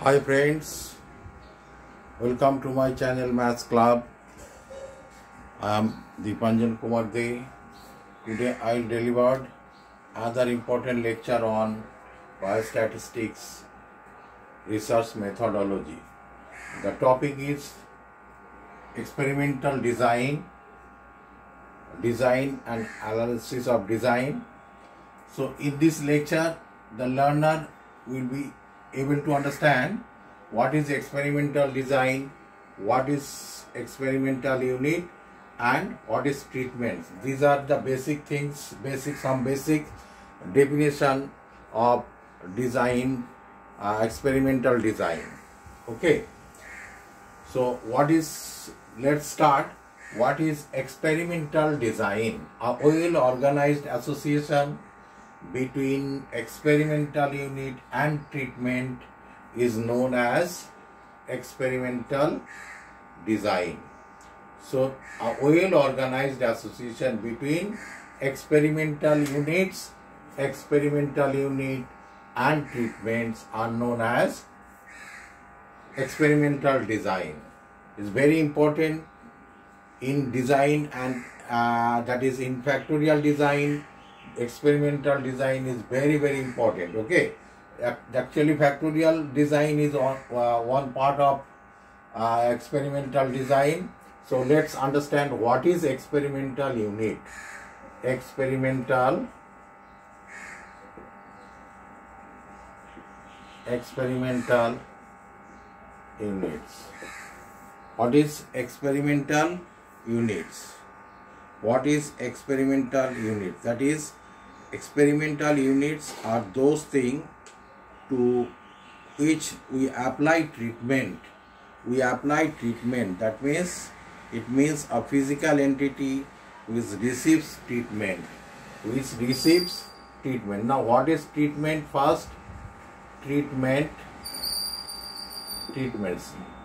Hi friends, welcome to my channel Maths Club. I am Deepanjan Kumar De. Today I delivered another important lecture on biostatistics research methodology. The topic is experimental design and analysis of design. So in this lecture, the learner will be able to understand what is experimental design, what is experimental unit, and what is treatments. These are the basic things, some basic definition of design, experimental design. Okay. So let's start. What is experimental design? A well-organized association between experimental unit and treatment is known as experimental design. So a well-organized association between experimental unit and treatments are known as experimental design. It's very important in design, and that is in factorial design. Experimental design is very important. Okay, actually factorial design is one part of experimental design. So let's understand what is experimental unit. Experimental units. What is experimental units? What is experimental units? That is, experimental units are those things to which we apply treatment. That means it means a physical entity which receives treatment. Now what is treatment? First, treatments.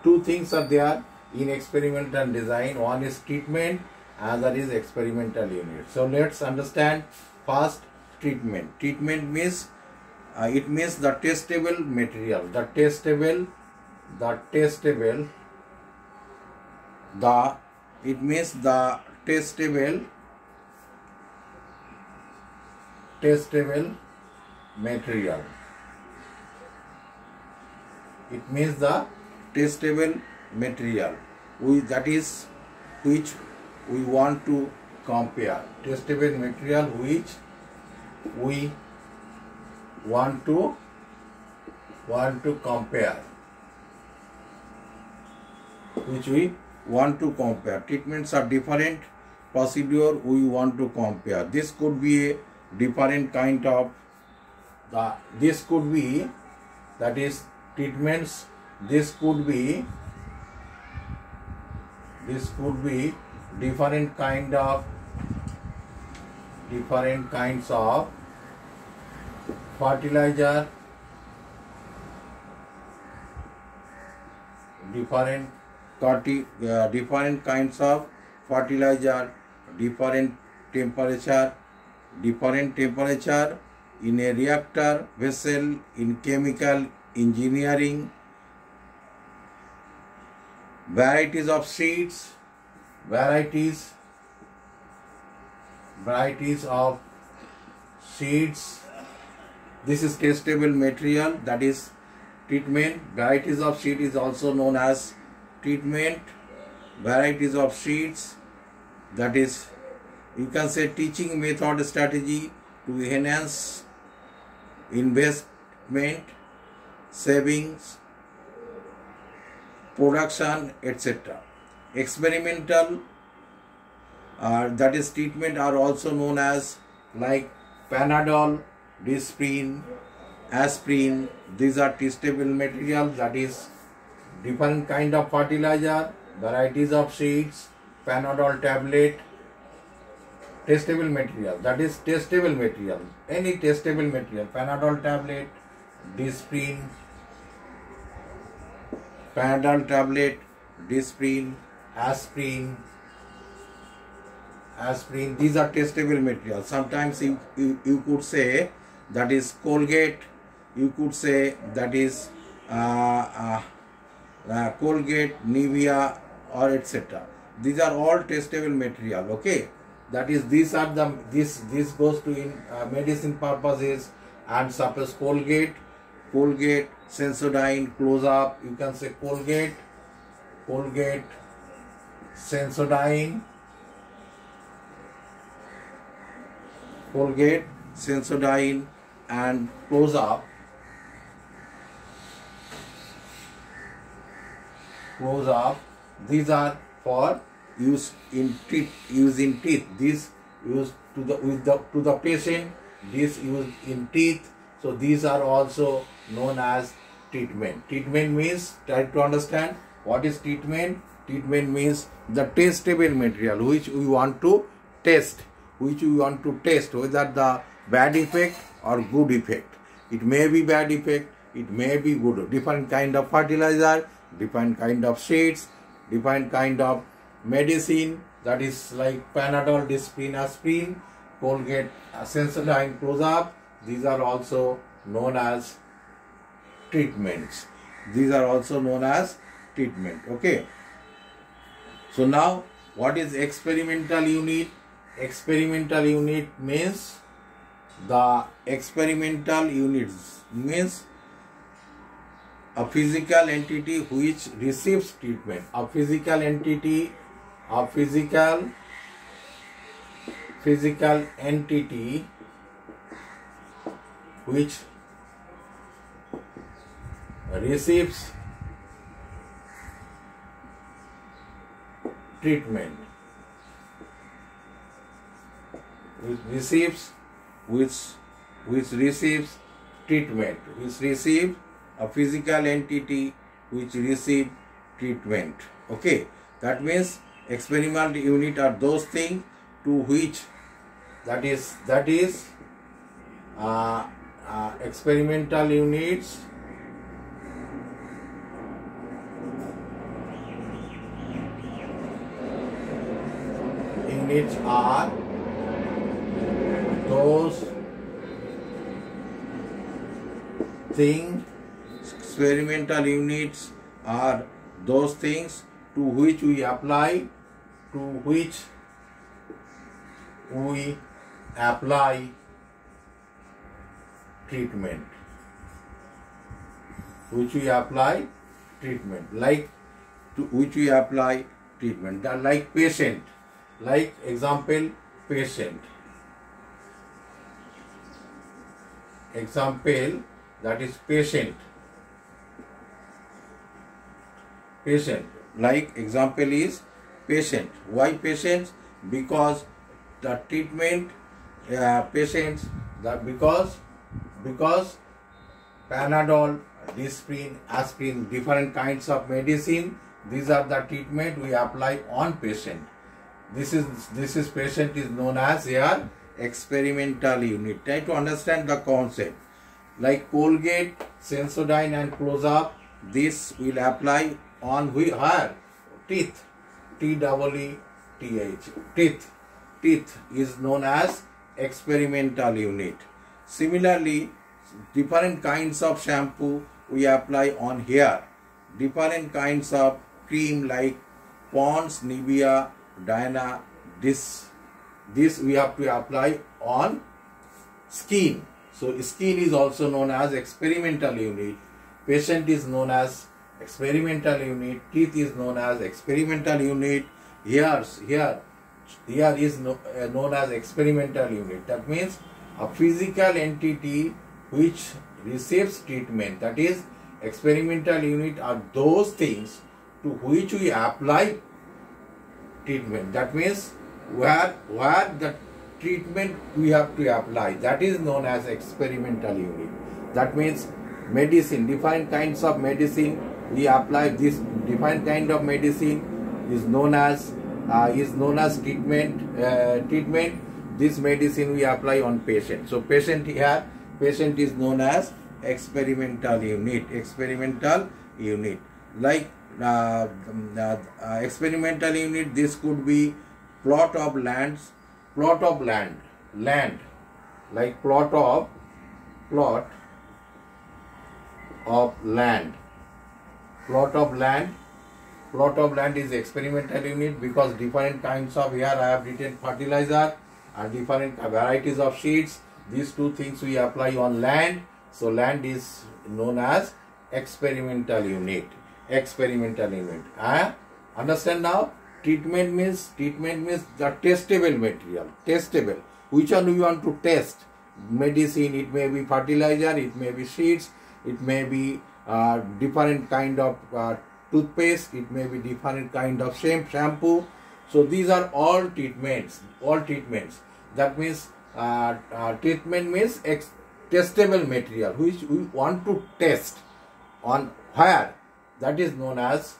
Two things are there in experimental design. One is treatment, other is experimental unit. So let's understand first treatment. Treatment means it means the testable material. It means the testable material. It means the testable material which we want to compare. Testable material which we want to compare. Treatments are different procedure we want to compare. This could be a different kind of that is treatments. This could be different kinds of fertilizer, different kinds of fertilizer, different temperature in a reactor vessel, in chemical engineering, varieties of seeds, varieties of seeds. This is testable material, that is treatment. Varieties of seed is also known as treatment. Varieties of seeds, that is, you can say, teaching method strategy to enhance investment, savings, production, etc. Experimental, that is treatment, are also known as like Panadol, Disprin, aspirin. These are testable material, that is different kind of fertilizer, varieties of seeds, Panadol tablet. Testable material, that is testable material, any testable material, Panadol tablet, Disprin, aspirin. These are testable materials. Sometimes you could say that is Colgate, you could say that is Colgate, Nivea, or etc. These are all testable material. Okay, that is, these are the this goes to in medicine purposes. And suppose Colgate, Sensodyne, Close Up. You can say Colgate, Sensodyne, and Close Up. These are for use in teeth. This used to the patient. This used in teeth. So these are also known as treatment. Treatment means, try to understand what is treatment. Treatment means the testable material which we want to test, whether the bad effect or good effect. It may be bad effect, it may be good. Different kind of fertilizer, different kind of shades, different kind of medicine, that is like Panadol, Disprin, Aspirin, Colgate, Sensodyne, Close Up. These are also known as treatments. Okay. So now, what is experimental unit? Experimental unit means a physical entity which receives treatment. A physical entity which receives treatment. A physical entity which receive treatment. Okay, that means experimental unit are those things to which that is experimental units are those things. Experimental units are those things to which we apply treatment. Like patient. Like example, patient. That is patient. Like example is patient. Why patient? Because the treatment because Panadol, Disprin, Aspirin, different kinds of medicine. These are the treatment we apply on patient. This is patient is known as here experimental unit. Try to understand the concept. Like Colgate, Sensodyne, and Close Up. This will apply on where? Teeth. Teeth. Teeth is known as experimental unit. Similarly, different kinds of shampoo we apply on hair. Different kinds of cream like Pond's, Nivea, Diana. This we have to apply on skin. So skin is also known as experimental unit. Patient is known as experimental unit. Teeth is known as experimental unit. Here is known as experimental unit. That means a physical entity which receives treatment. That is, experimental unit are those things to which we apply treatment. That means where the treatment we have to apply, that is known as experimental unit. That means medicine, different kinds of medicine we apply. This different kind of medicine is known as treatment. This medicine we apply on patient. So patient is known as experimental unit. Like experimental unit, this could be plot of land, like plot of land. plot of land. Plot of land is experimental unit because different kinds of, here I have written fertilizer and different varieties of seeds. These two things we apply on land. So land is known as experimental unit. Experimental unit. Understand now? Treatment means the testable material. Testable. Which one we want to test? Medicine, it may be fertilizer, it may be seeds, it may be different kind of toothpaste, it may be different kind of shampoo. So these are all treatments. All treatments. That means treatment means testable material which we want to test on where. That is known as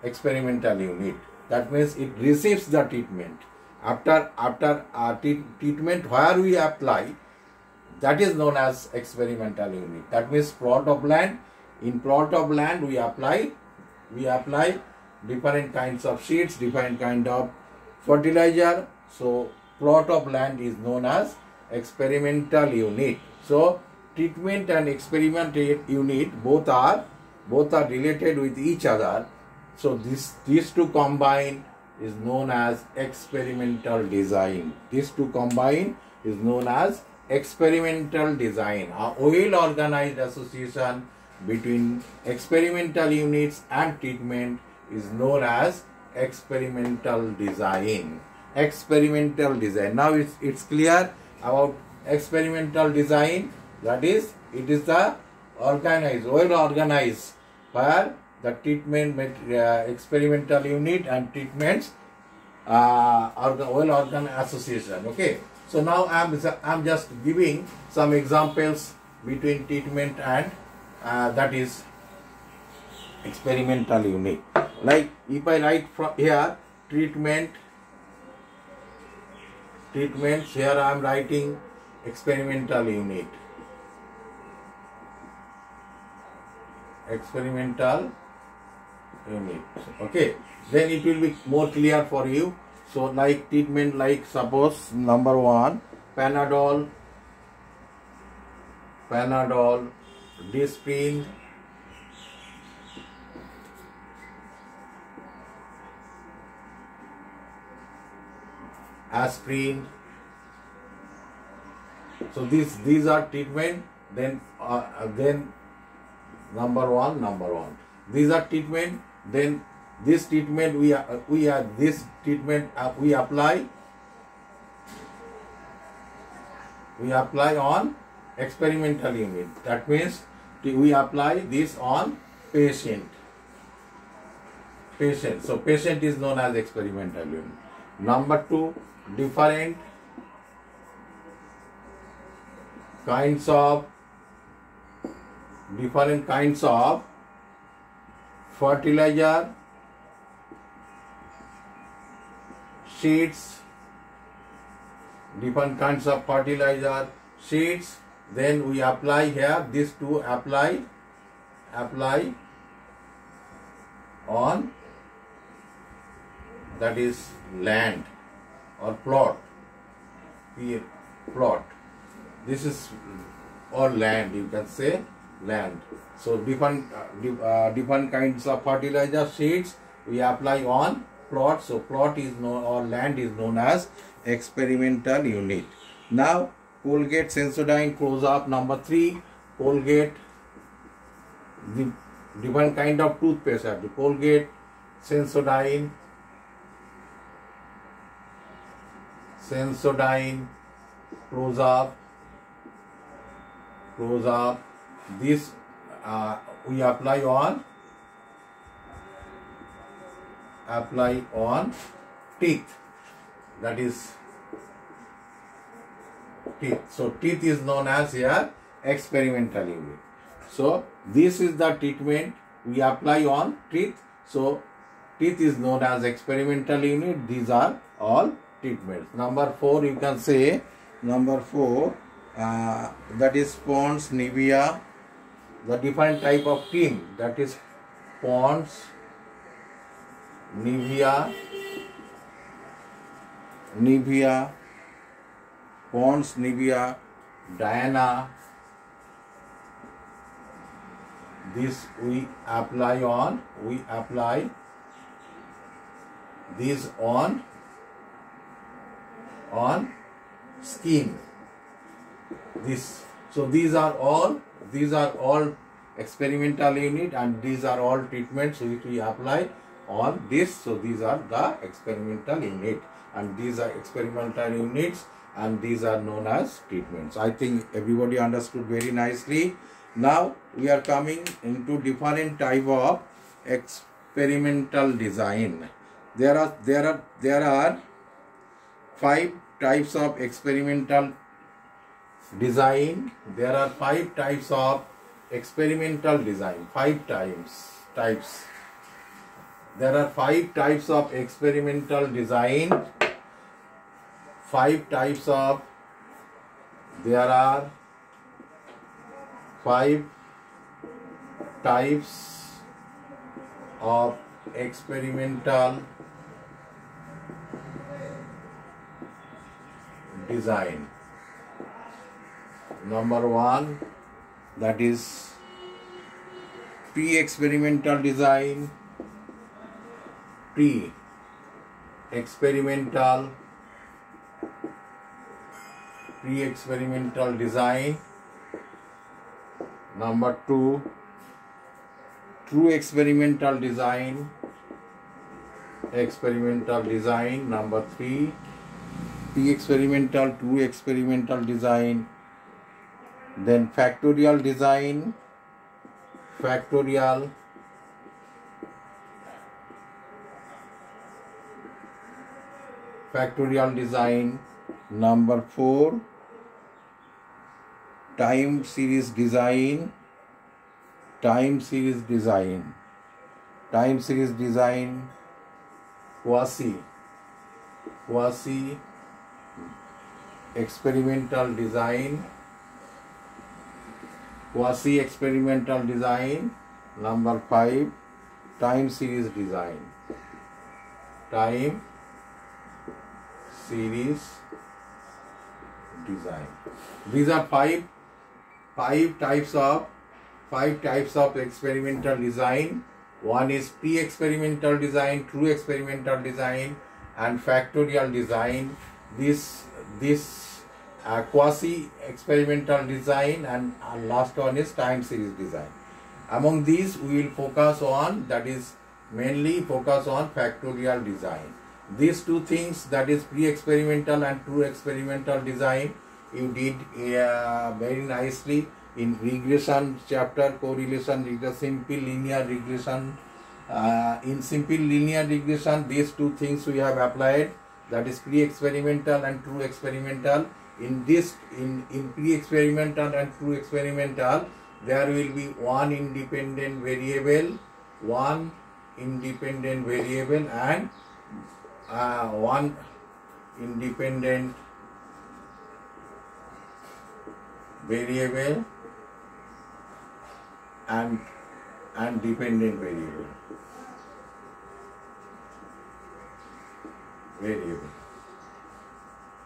experimental unit. That means it receives the treatment. After treatment where we apply, that is known as experimental unit. That means plot of land. In plot of land we apply different kinds of seeds, different kind of fertilizer. So plot of land is known as experimental unit. So treatment and experimental unit both are related with each other. So these two combine is known as experimental design. These two combine is known as experimental design. A well organized association between experimental units and treatment is known as experimental design. Experimental design. Now it's clear about experimental design. That is, it is the organized, well organized, where the treatment experimental unit and treatments are the well organized association. Okay. So now I'm just giving some examples between treatment and that is experimental unit. Like if I write from here treatments, here I am writing experimental unit. Experimental unit. Okay. Then it will be more clear for you. So like treatment, like suppose number 1, Panadol, Disprin, aspirin. So these are treatment. Then number one. These are treatment. Then this treatment we apply on experimental unit. That means we apply this on patient. So patient is known as experimental unit. Number 2, different kinds of fertilizer, seeds, different kinds of fertilizer, seeds. Then we apply here, these two apply on, that is land or plot. Plot. This is all land, you can say land. So different kinds of fertilizer, seeds we apply on plot. So plot is known, or land is known as experimental unit. Now Colgate, Sensodyne, Close-Up. Number 3, Colgate, the different kind of toothpaste are the Colgate, Sensodyne, Close-Up. This we apply on teeth. That is teeth. So teeth is known as here experimental unit. So this is the treatment we apply on teeth. So teeth is known as experimental unit. These are all treatments. Number 4, you can say that is Pond's, Nivea, the different type of cream, that is Pond's, Nivea, Diana, this we apply this on skin. This, so these are all experimental unit, and these are all treatments which we apply on this. So these are the experimental unit, and these are experimental units, and these are known as treatments. I think everybody understood very nicely. Now we are coming into different type of experimental design. There are 5 types of experimental design. There are 5 types of experimental design. 5 types. There are 5 types of experimental design. 5 types of. There are 5 types of experimental design. Number 1, that is pre-experimental design. Pre-experimental design. Number 2, true experimental design. Number 3, pre-experimental, true experimental design. Then factorial design. Factorial design. Number 4, time series design. Quasi experimental design. Number 5, time series design. These are five types of experimental design. One is pre-experimental design, true experimental design, and factorial design. This quasi-experimental design, and last one is time series design. Among these, we will focus on, that is mainly focus on factorial design. These 2 things, that is pre-experimental and true experimental design, you did very nicely in regression chapter, correlation regression, simple linear regression. In simple linear regression, these 2 things we have applied, that is pre-experimental and true experimental. In pre-experimental and true experimental, there will be one independent variable, and one independent variable and dependent variable.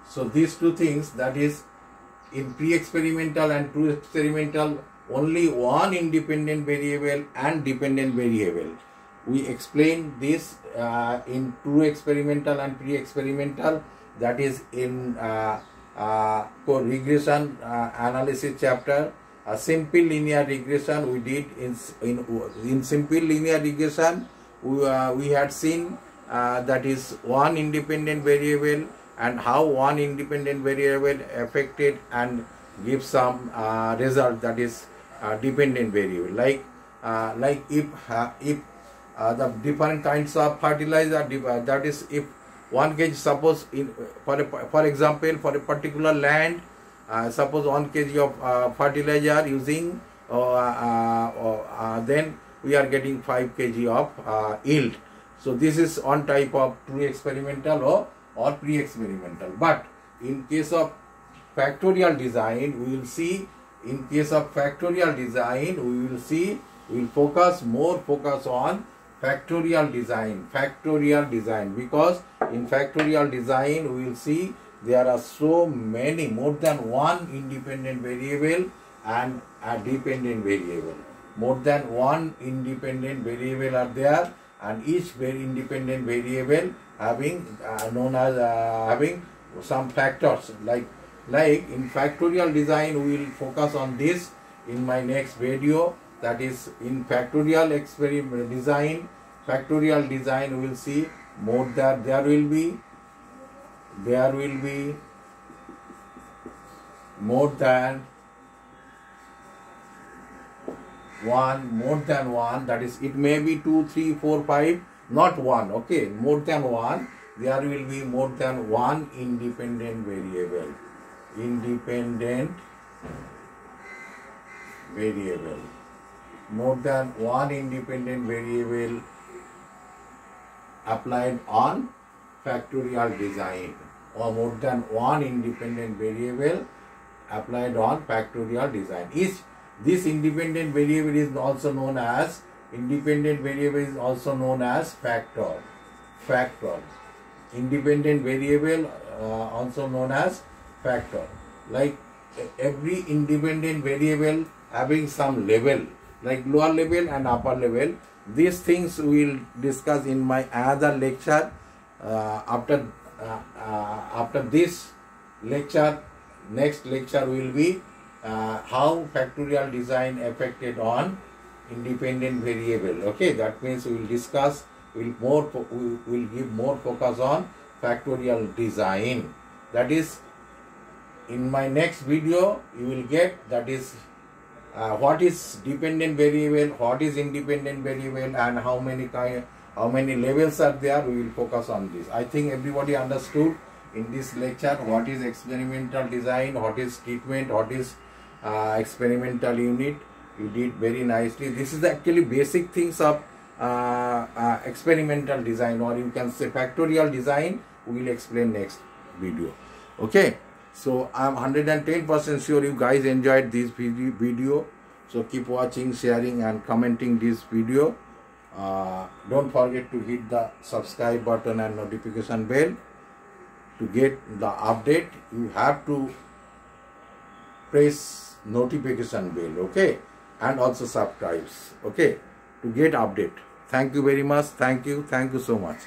So these 2 things, that is in pre-experimental and true experimental, only one independent variable and dependent variable. We explain this in true experimental and pre-experimental, that is in regression analysis chapter. A simple linear regression we did in simple linear regression, we had seen that is one independent variable, and how one independent variable affected and gives some result, that is dependent variable. Like if the different kinds of fertilizer, that is if 1 kg, suppose for example, for a particular land, suppose 1 kg of fertilizer using, then we are getting 5 kg of yield. So this is one type of true experimental or pre-experimental. But in case of factorial design, we will see, we will focus on factorial design, because in factorial design we will see there are so many, more than one independent variable and a dependent variable. more than one independent variable are there, and each very independent variable having known as having some factors. Like in factorial design, we will focus on this in my next video. That is, in factorial experiment design, factorial design, we will see more that there will be more than one, that is, it may be 2, 3, 4, 5, not one. Okay, more than one. There will be more than one independent variable. More than one independent variable applied on factorial design, or more than one independent variable applied on factorial design. This independent variable is also known as factor. Independent variable also known as factor. Like every independent variable having some level, like lower level and upper level. These things we will discuss in my other lecture. After this lecture, next lecture will be how factorial design affected on independent variable. Okay, that means we will discuss. We will give more focus on factorial design. That is, in my next video you will get, that is, what is dependent variable, what is independent variable, and how many levels are there. We will focus on this. I think everybody understood in this lecture what is experimental design, what is treatment, what is experimental unit. You did very nicely. This is actually basic things of experimental design, or you can say factorial design. We will explain next video. Okay, so I am 110% sure you guys enjoyed this video. So keep watching, sharing and commenting this video. Don't forget to hit the subscribe button and notification bell. To get the update, you have to press notification bell, okay, and also subscribe, okay, to get update. Thank you very much. Thank you so much.